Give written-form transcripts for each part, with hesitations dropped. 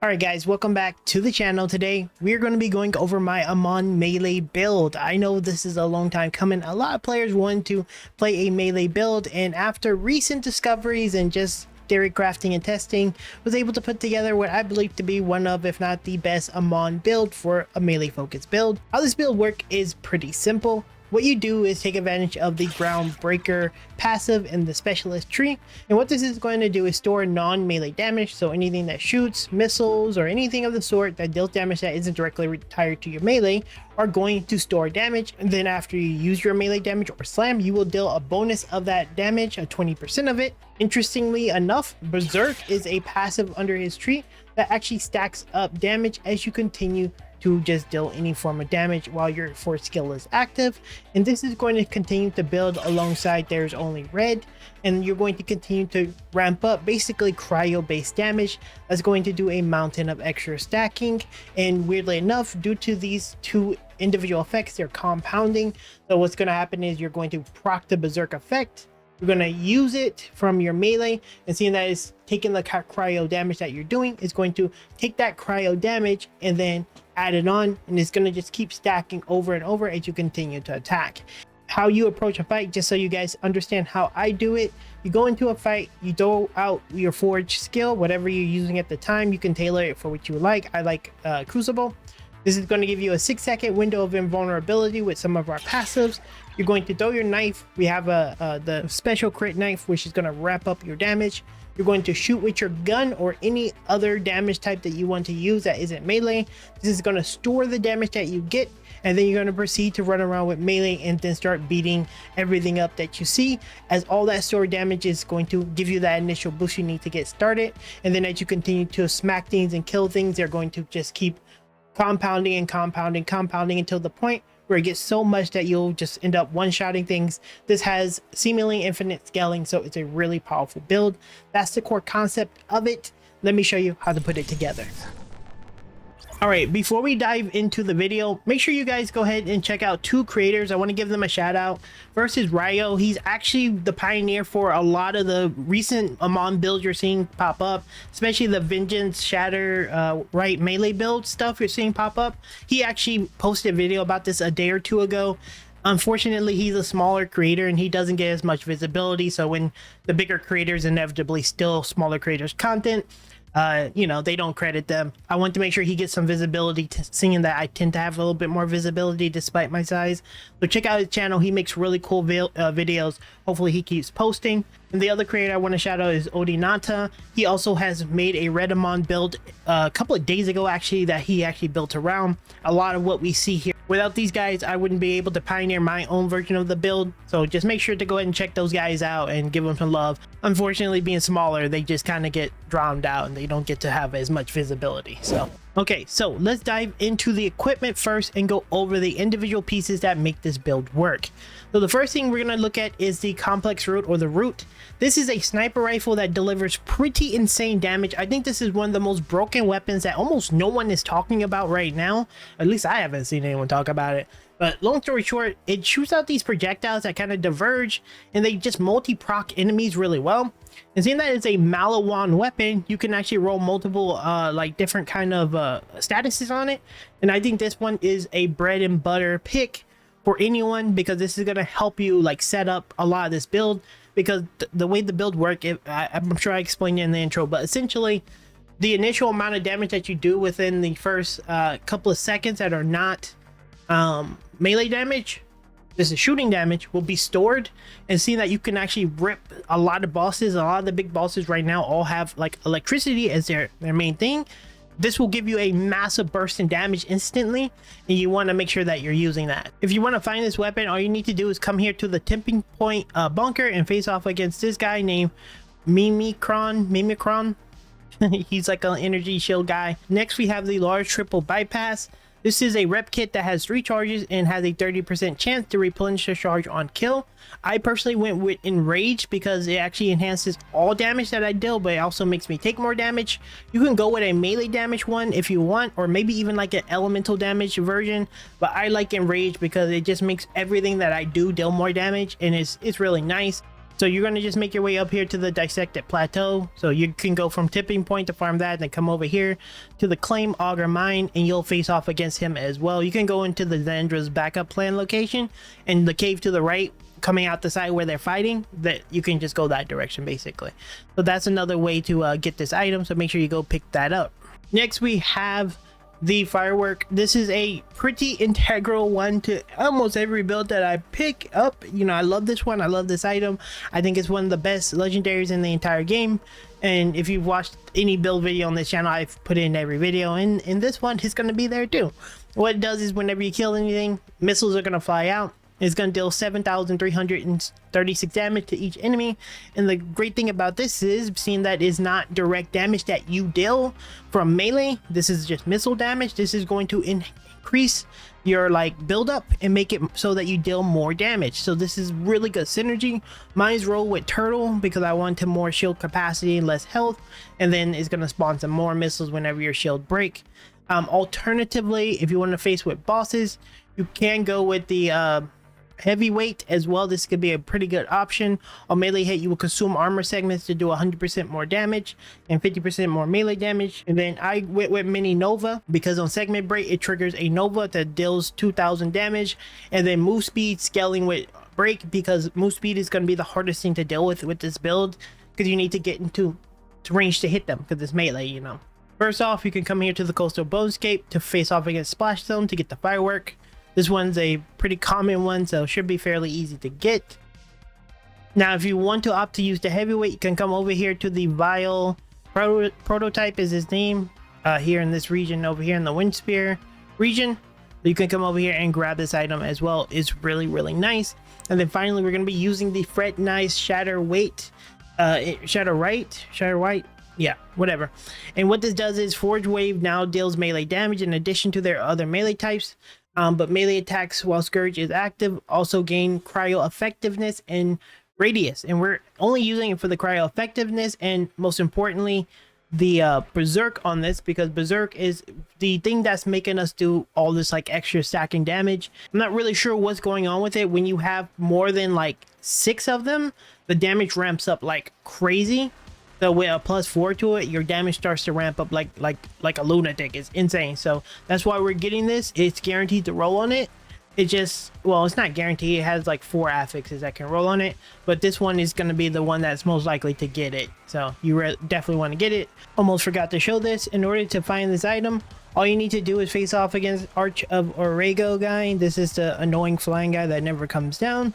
Alright guys, welcome back to the channel. Today we're going to be going over my Amon melee build. I know this is a long time coming. A lot of players want to play a melee build, and after recent discoveries and just theory crafting and testing, was able to put together what I believe to be one of, if not the best, Amon build for a melee focused build. How this build works is pretty simple. What you do is take advantage of the Groundbreaker passive in the Specialist tree, and what this is going to do is store non-melee damage, so anything that shoots, missiles, or anything of the sort that deals damage that isn't directly tied to your melee are going to store damage, and then after you use your melee damage or slam, you will deal a bonus of that damage, a 20% of it. Interestingly enough, Berserk is a passive under his tree that actually stacks up damage as you continue to just deal any form of damage while your force skill is active, and this is going to continue to build alongside There's Only Red, and you're going to continue to ramp up basically cryo based damage that's going to do a mountain of extra stacking. And weirdly enough, due to these two individual effects, they're compounding, so what's going to happen is you're going to proc the Berserk effect. You're going to use it from your melee, and seeing that it's taking the cryo damage that you're doing, is going to take that cryo damage and then add it on, and it's going to just keep stacking over and over as you continue to attack. How you approach a fight, just so you guys understand how I do it: you go into a fight, you throw out your forge skill, whatever you're using at the time. You can tailor it for what you like. I like Crucible. This is going to give you a 6-second window of invulnerability with some of our passives. You're going to throw your knife. We have the special crit knife, which is going to wrap up your damage. You're going to shoot with your gun or any other damage type that you want to use that isn't melee. This is going to store the damage that you get, and then you're going to proceed to run around with melee and then start beating everything up that you see, as all that stored damage is going to give you that initial boost you need to get started. And then as you continue to smack things and kill things, they're going to just keep compounding and compounding until the point where it gets so much that you'll just end up one-shotting things. This has seemingly infinite scaling, so it's a really powerful build. That's the core concept of it. Let me show you how to put it together. All right, before we dive into the video, make sure you guys go ahead and check out two creators. I want to give them a shout out. First is Ryo. He's actually the pioneer for a lot of the recent Amon builds you're seeing pop up, especially the Vengeance, Shatter, right melee build stuff you're seeing pop up. He actually posted a video about this a day or two ago. Unfortunately, he's a smaller creator and he doesn't get as much visibility, so when the bigger creators inevitably steal smaller creators' content, you know, they don't credit them. I want to make sure he gets some visibility, seeing that I tend to have a little bit more visibility despite my size. So check out his channel. He makes really cool videos. Hopefully he keeps posting. And the other creator I want to shout out is Odinata. He also has made a Red Amon build a couple of days ago, actually, that he actually built around a lot of what we see here. Without these guys, I wouldn't be able to pioneer my own version of the build, so just make sure to go ahead and check those guys out and give them some love. Unfortunately, being smaller, they just kind of get drowned out and they don't get to have as much visibility. So okay, so let's dive into the equipment first and go over the individual pieces that make this build work. So the first thing we're going to look at is the complex root, or the root. This is a sniper rifle that delivers pretty insane damage. I think this is one of the most broken weapons that almost no one is talking about right now. At least I haven't seen anyone talk about it. But long story short, it shoots out these projectiles that kind of diverge, and they just multi-proc enemies really well. And seeing that it's a Malawan weapon, you can actually roll multiple like different kind of statuses on it. And I think this one is a bread and butter pick for anyone, because this is going to help you like set up a lot of this build, because the way the build work, I'm sure I explained it in the intro, but essentially the initial amount of damage that you do within the first couple of seconds that are not melee damage, this is shooting damage, will be stored. And seeing that you can actually rip a lot of bosses, a lot of the big bosses right now all have like electricity as their main thing. This will give you a massive burst in damage instantly, and you want to make sure that you're using that. If you want to find this weapon, all you need to do is come here to the tipping point bunker and face off against this guy named Mimikron. He's like an energy shield guy. Next, we have the large triple bypass. This is a rep kit that has 3 charges and has a 30% chance to replenish a charge on kill. I personally went with Enrage because it actually enhances all damage that I deal, but it also makes me take more damage. You can go with a melee damage one if you want, or maybe even like an elemental damage version, but I like Enrage because it just makes everything that I do deal more damage, and it's really nice. So you're going to just make your way up here to the dissected plateau. So you can go from tipping point to farm that, and then come over here to the claim auger mine, and you'll face off against him as well. You can go into the Xandra's backup plan location, and the cave to the right coming out the side where they're fighting, that you can just go that direction basically. So that's another way to get this item, so make sure you go pick that up. Next we have the firework. This is a pretty integral one to almost every build that I pick up. You know, I love this one. I love this item. I think it's one of the best legendaries in the entire game. And if you've watched any build video on this channel, I've put it in every video, and in this one it's going to be there too. What it does is whenever you kill anything, missiles are going to fly out. It's going to deal 7,336 damage to each enemy. And the great thing about this is, seeing that is not direct damage that you deal from melee, this is just missile damage. This is going to increase your like build up and make it so that you deal more damage. So this is really good synergy. Mine's roll with turtle because I wanted more shield capacity and less health, and then it's going to spawn some more missiles whenever your shield break. Alternatively, if you want to face with bosses, you can go with the heavyweight as well. This could be a pretty good option. On melee hit, you will consume armor segments to do 100% more damage and 50% more melee damage. And then I went with mini nova because on segment break it triggers a nova that deals 2,000 damage, and then move speed scaling with break because move speed is going to be the hardest thing to deal with this build, because you need to get into range to hit them because it's melee, you know. First off, you can come here to the coastal bonescape to face off against splash zone to get the firework. This one's a pretty common one, so it should be fairly easy to get. Now, if you want to opt to use the heavyweight, you can come over here to the Vile Prototype is his name, here in this region over here in the Wind Spear region. You can come over here and grab this item as well. It's really, really nice. And then finally, we're going to be using the Fret Nice Shatter White, yeah, whatever. And what this does is Forge Wave now deals melee damage in addition to their other melee types. But melee attacks while Scourge is active also gain cryo effectiveness and radius, and we're only using it for the cryo effectiveness and most importantly the berserk on this, because berserk is the thing that's making us do all this like extra stacking damage. I'm not really sure what's going on with it. When you have more than like 6 of them, the damage ramps up like crazy. So with a +4 to it, your damage starts to ramp up like a lunatic. It's insane. So that's why we're getting this. It's guaranteed to roll on it. It just, well, it's not guaranteed. It has like 4 affixes that can roll on it, but this one is going to be the one that's most likely to get it. So you definitely want to get it. Almost forgot to show this. In order to find this item, all you need to do is face off against Arch of Orego guy. This is the annoying flying guy that never comes down.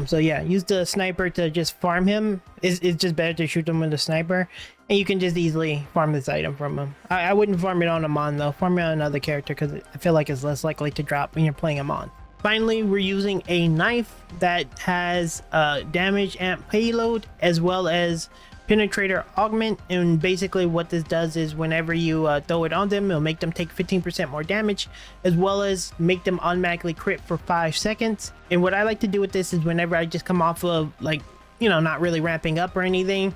So yeah, use the sniper to just farm him. It's just better to shoot him with a sniper, and you can just easily farm this item from him. I wouldn't farm it on Amon though. Farm it on another character because I feel like it's less likely to drop when you're playing Amon. Finally, we're using a knife that has damage and payload as well as penetrator augment, and basically what this does is whenever you throw it on them, it'll make them take 15% more damage as well as make them automatically crit for 5 seconds. And what I like to do with this is whenever I just come off of, like, you know, not really ramping up or anything,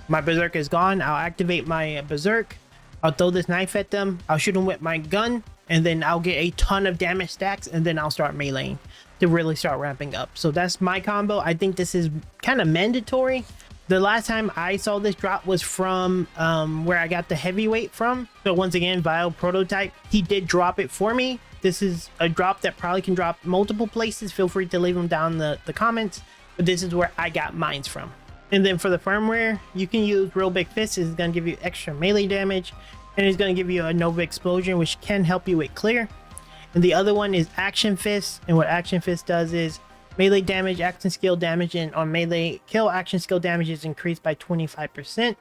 my berserk is gone, I'll activate my berserk, I'll throw this knife at them, I'll shoot them with my gun, and then I'll get a ton of damage stacks, and then I'll start meleeing to really start ramping up. So that's my combo. I think this is kind of mandatory. The last time I saw this drop was from where I got the heavyweight from. So once again, Vile Prototype, he did drop it for me. This is a drop that probably can drop multiple places. Feel free to leave them down in the comments, but this is where I got mines from. And then for the firmware, you can use Real Big Fist. It's going to give you extra melee damage, and it's going to give you a Nova Explosion, which can help you with clear. And the other one is Action Fist, and what Action Fist does is melee damage, action skill damage, and on melee kill, action skill damage is increased by 25%.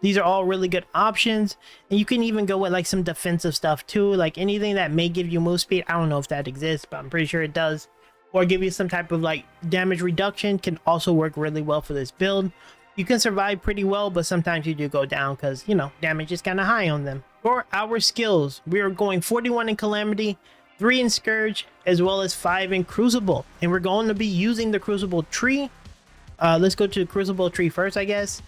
These are all really good options, and you can even go with like some defensive stuff too, like anything that may give you move speed. I don't know if that exists, but I'm pretty sure it does, or give you some type of like damage reduction can also work really well for this build. You can survive pretty well, but sometimes you do go down because, you know, damage is kind of high on them. For our skills, we are going 41 in Calamity, 3 in Scourge, as well as 5 in Crucible, and we're going to be using the Crucible tree. Let's go to the Crucible tree first, I guess.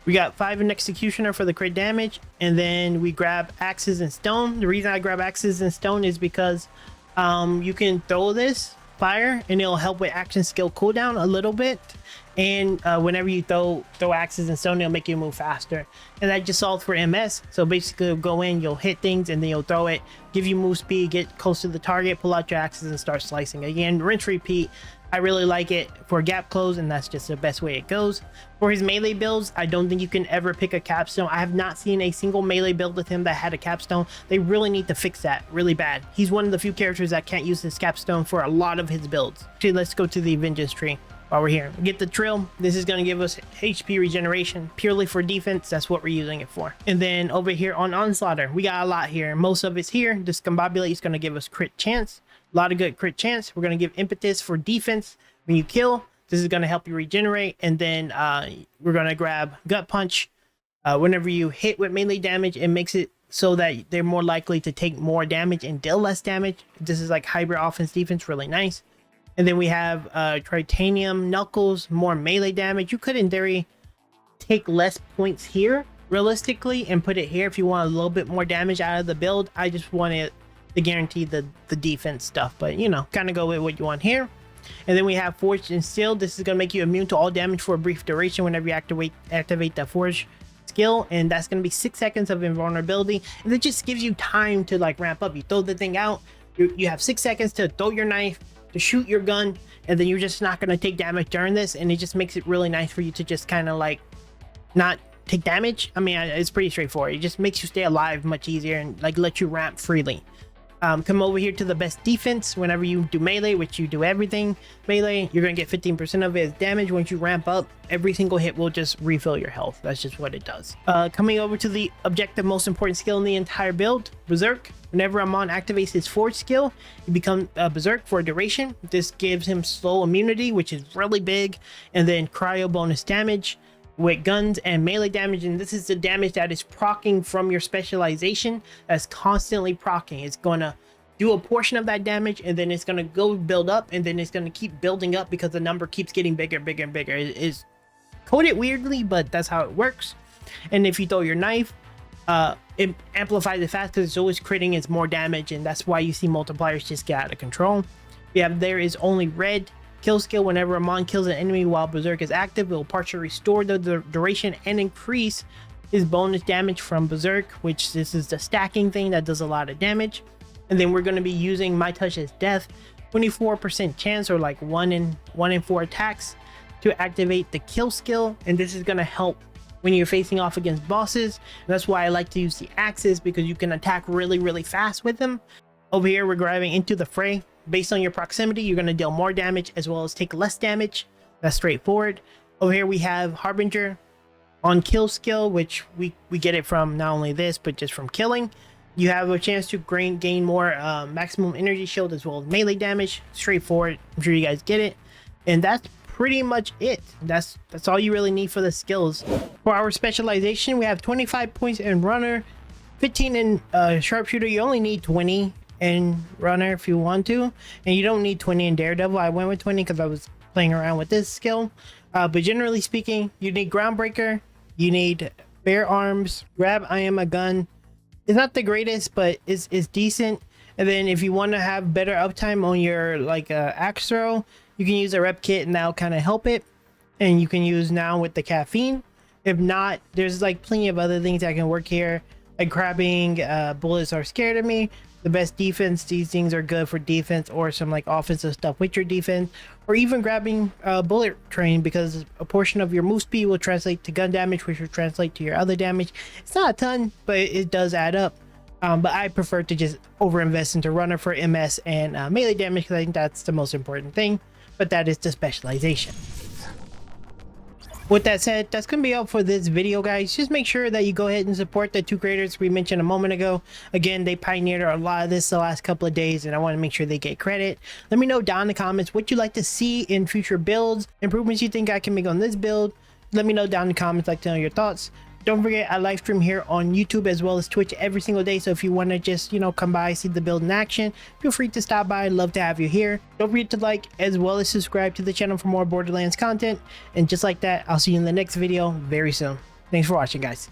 We got 5 in Executioner for the crit damage, and then we grab Axes and Stone. The reason I grab Axes and Stone is because you can throw this fire and it'll help with action skill cooldown a little bit, and whenever you throw axes and stone, it'll make you move faster. And that just solves for MS. So basically you'll go in, you'll hit things, and then you'll throw it, give you move speed, get close to the target, pull out your axes and start slicing. Again, rinse repeat. I really like it for gap close, and that's just the best way it goes. For his melee builds, I don't think you can ever pick a capstone. I have not seen a single melee build with him that had a capstone. They really need to fix that really bad. He's one of the few characters that can't use his capstone for a lot of his builds. Actually, let's go to the vengeance tree while we're here. Get the trill. This is going to give us HP regeneration purely for defense. That's what we're using it for. And then over here on onslaughter, we got a lot here. Most of it's here. Discombobulate is going to give us crit chance. A lot of good crit chance. We're going to give impetus for defense. When you kill, this is going to help you regenerate. And then we're going to grab gut punch. Whenever you hit with melee damage, it makes it so that they're more likely to take more damage and deal less damage. This is like hybrid offense defense, really nice. And then we have titanium knuckles, more melee damage. You could in theory take less points here realistically and put it here if you want a little bit more damage out of the build. I just wanted to guarantee the defense stuff, but you know, kind of go with what you want here. And then we have forged and sealed. This is going to make you immune to all damage for a brief duration whenever you activate the forge skill, and that's going to be 6 seconds of invulnerability, and it just gives you time to like ramp up. You throw the thing out, you have 6 seconds to throw your knife, to shoot your gun, and then you're just not going to take damage during this, and it just makes it really nice for you to just kind of like not take damage. I mean, it's pretty straightforward. It just makes you stay alive much easier and like let you ramp freely. Come over here to the best defense. Whenever you do melee, which you do everything melee, you're going to get 15% of it as damage. Once you ramp up, every single hit will just refill your health. That's just what it does. Coming over to the objective most important skill in the entire build, Berserk. Whenever Amon activates his forge skill, he becomes Berserk for a duration. This gives him slow immunity, which is really big, and then cryo bonus damage with guns and melee damage. And this is the damage that is proccing from your specialization, that's constantly proccing. It's going to do a portion of that damage, and then it's going to go build up, and then it's going to keep building up because the number keeps getting bigger, bigger, and bigger. It is coded weirdly, but that's how it works. And if you throw your knife, it amplifies it fast because it's always critting. It's more damage, and that's why you see multipliers just get out of control. We have there is only red kill skill. Whenever Amon kills an enemy while Berserk is active, it will partially restore the duration and increase his bonus damage from Berserk, which this is the stacking thing that does a lot of damage. And then we're going to be using My Touch as Death, 24% chance, or like 1 in 4 attacks, to activate the kill skill. And this is going to help when you're facing off against bosses. And that's why I like to use the axes, because you can attack really, really fast with them. Over here, we're grabbing into the fray. Based on your proximity, you're going to deal more damage as well as take less damage. That's straightforward. Over here, we have Harbinger on kill skill, which we get it from not only this, but just from killing. You have a chance to gain more maximum energy shield as well as melee damage. Straightforward. I'm sure you guys get it. And that's pretty much it. That's all you really need for the skills. For our specialization, we have 25 points in runner, 15 in sharpshooter. You only need 20 in runner if you want to, and you don't need 20 in daredevil. I went with 20 because I was playing around with this skill, but generally speaking, you need groundbreaker, you need bare arms, grab I am a gun. It's not the greatest, but it's decent. And then if you want to have better uptime on your like axe throw, you can use a rep kit, and that'll kind of help it. And you can use now with the caffeine. If not, there's like plenty of other things that can work here, like grabbing bullets are scared of me. The best defense, these things are good for defense or some like offensive stuff with your defense, or even grabbing bullet train, because a portion of your move speed will translate to gun damage, which will translate to your other damage. It's not a ton, but it does add up. But I prefer to just overinvest into runner for MS and melee damage, because I think that's the most important thing. But that is the specialization. With that said, that's going to be all for this video, guys. Just make sure that you go ahead and support the two creators we mentioned a moment ago. Again, they pioneered a lot of this the last couple of days, and I want to make sure they get credit. Let me know down in the comments what you'd like to see in future builds, improvements you think I can make on this build. Let me know down in the comments. I'd like to know your thoughts. Don't forget, I live stream here on YouTube as well as Twitch every single day. So if you want to just, come by, see the build in action, feel free to stop by. I'd love to have you here. Don't forget to like as well as subscribe to the channel for more Borderlands content. And just like that, I'll see you in the next video very soon. Thanks for watching, guys.